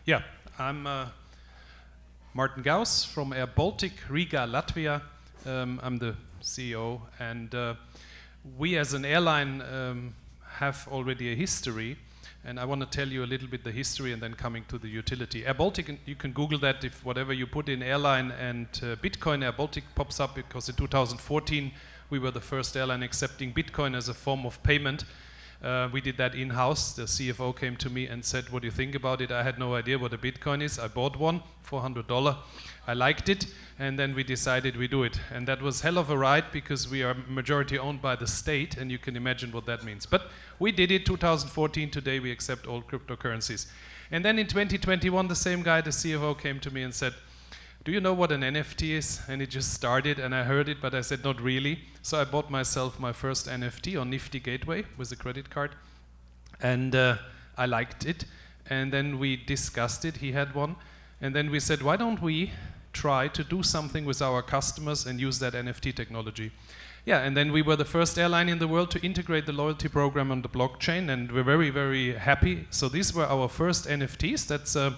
Yeah, I'm Martin Gauss from Air Baltic, Riga, Latvia. I'm the CEO, and we as an airline have already a history, and I want to tell you a little bit the history and then coming to the utility. Air Baltic, you can Google that. If whatever you put in airline and Bitcoin, Air Baltic pops up, because in 2014 we were the first airline accepting Bitcoin as a form of payment. We did that in-house. The CFO came to me and said, what do you think about it? I had no idea what a Bitcoin is. I bought one, $400. I liked it, and then we decided we do it. And that was hell of a ride, because we are majority owned by the state, and you can imagine what that means. But we did it 2014. Today we accept all cryptocurrencies. And then in 2021, the same guy, the CFO, came to me and said, do you know what an NFT is? And it just started, and I heard it, but I said, not really. So I bought myself my first NFT on Nifty Gateway with a credit card, and I liked it. And then we discussed it, he had one, and then we said, why don't we try to do something with our customers and use that NFT technology? Yeah, and then we were the first airline in the world to integrate the loyalty program on the blockchain, and we're very, very happy. So these were our first NFTs. That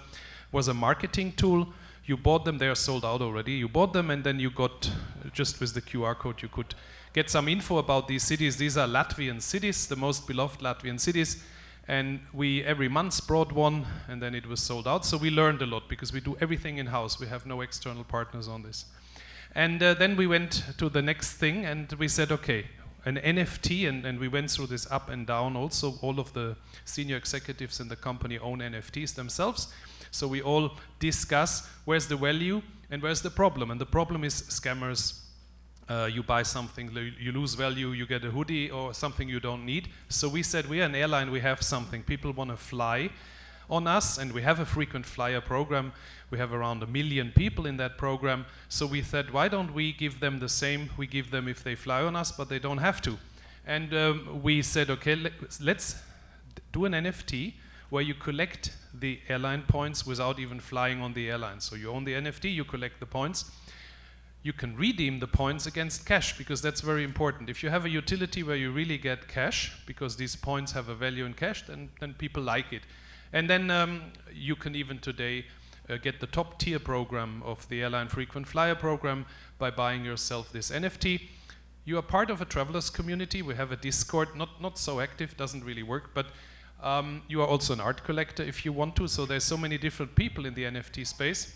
was a marketing tool. You bought them, they are sold out already. You bought them, and then you got, just with the QR code, you could get some info about these cities. These are Latvian cities, the most beloved Latvian cities. And we every month brought one, and then it was sold out. So we learned a lot, because we do everything in-house. We have no external partners on this. And then we went to the next thing, and we said, okay, an NFT, and we went through this up and down also. All of the senior executives in the company own NFTs themselves. So we all discuss where's the value and where's the problem. And the problem is scammers. You buy something, you lose value, you get a hoodie or something you don't need. So we said, we are an airline, we have something. People want to fly on us, and we have a frequent flyer program. We have around 1 million people in that program. So we said, why don't we give them the same we give them if they fly on us, but they don't have to. And we said, okay, let's do an NFT where you collect the airline points without even flying on the airline. So you own the NFT, you collect the points. You can redeem the points against cash, because that's very important. If you have a utility where you really get cash, because these points have a value in cash, then people like it. And then you can even today get the top tier program of the airline frequent flyer program by buying yourself this NFT. You are part of a travelers community. We have a Discord, not so active, doesn't really work, but you are also an art collector if you want to. So there's so many different people in the NFT space.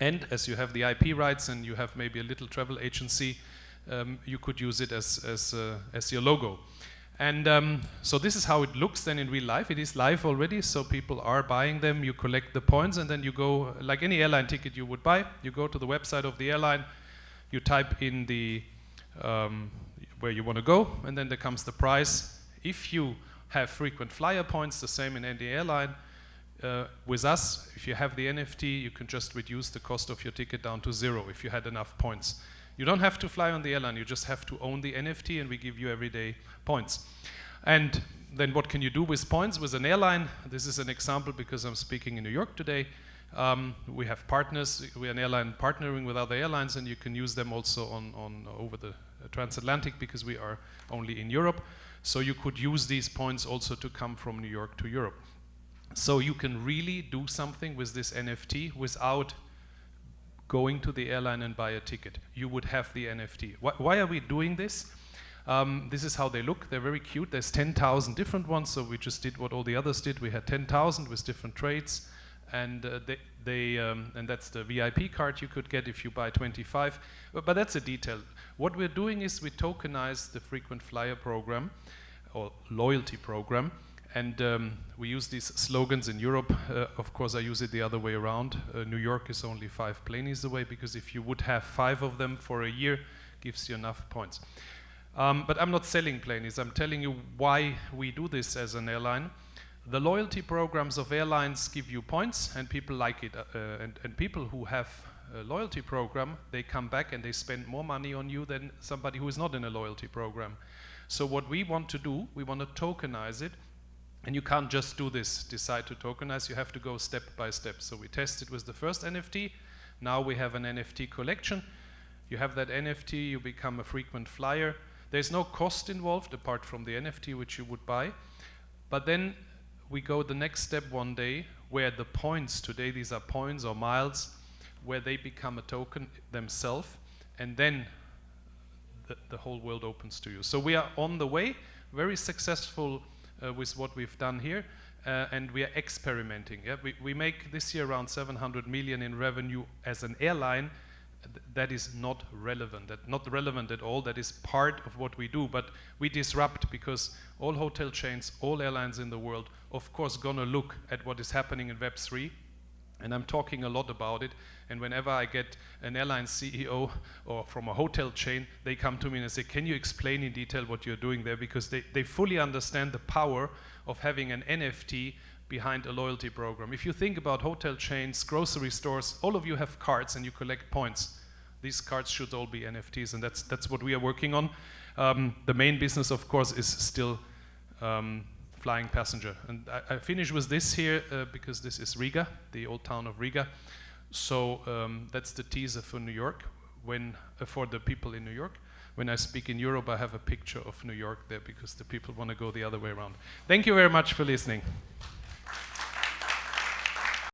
And as you have the IP rights and you have maybe a little travel agency, you could use it as your logo. And so this is how it looks then in real life. It is live already, so people are buying them. You collect the points, and then you go, like any airline ticket you would buy, you go to the website of the airline, you type in the where you want to go, and then there comes the price. If you have frequent flyer points, the same in any airline. With us, if you have the NFT, you can just reduce the cost of your ticket down to 0 if you had enough points. You don't have to fly on the airline, you just have to own the NFT, and we give you everyday points. And then what can you do with points with an airline? This is an example because I'm speaking in New York today. We have partners, we're an airline partnering with other airlines, and you can use them also on over the transatlantic, because we are only in Europe. So you could use these points also to come from New York to Europe. So you can really do something with this NFT without going to the airline and buy a ticket. You would have the NFT. Why are we doing this? This is how they look. They're very cute. There's 10,000 different ones, so we just did what all the others did. We had 10,000 with different trades, and and that's the VIP card you could get if you buy 25. But that's a detail. What we're doing is we tokenize the frequent flyer program or loyalty program. And we use these slogans in Europe. Of course, I use it the other way around. New York is only 5 planes away, because if you would have 5 of them for a year, gives you enough points. But I'm not selling planes. I'm telling you why we do this as an airline. The loyalty programs of airlines give you points, and people like it. And people who have a loyalty program, they come back and they spend more money on you than somebody who is not in a loyalty program. So what we want to do, we want to tokenize it. And you can't just do this, decide to tokenize, you have to go step by step. So we tested with the first NFT, now we have an NFT collection. You have that NFT, you become a frequent flyer. There's no cost involved apart from the NFT which you would buy. But then we go the next step one day where the points, today these are points or miles, where they become a token themselves, and then the whole world opens to you. So we are on the way, very successful with what we've done here, and we are experimenting. Yeah? We make this year around 700 million in revenue as an airline. That is not relevant, not relevant at all. That is part of what we do, but we disrupt because all hotel chains, all airlines in the world, of course, gonna look at what is happening in Web3, and I'm talking a lot about it. And whenever I get an airline CEO or from a hotel chain, they come to me and say, can you explain in detail what you're doing there? Because they fully understand the power of having an NFT behind a loyalty program. If you think about hotel chains, grocery stores, all of you have cards and you collect points. These cards should all be NFTs, and that's what we are working on. The main business, of course, is still flying passenger. And I finish with this here because this is Riga, the old town of Riga. So that's the teaser for New York, for the people in New York. When I speak in Europe, I have a picture of New York there because the people want to go the other way around. Thank you very much for listening.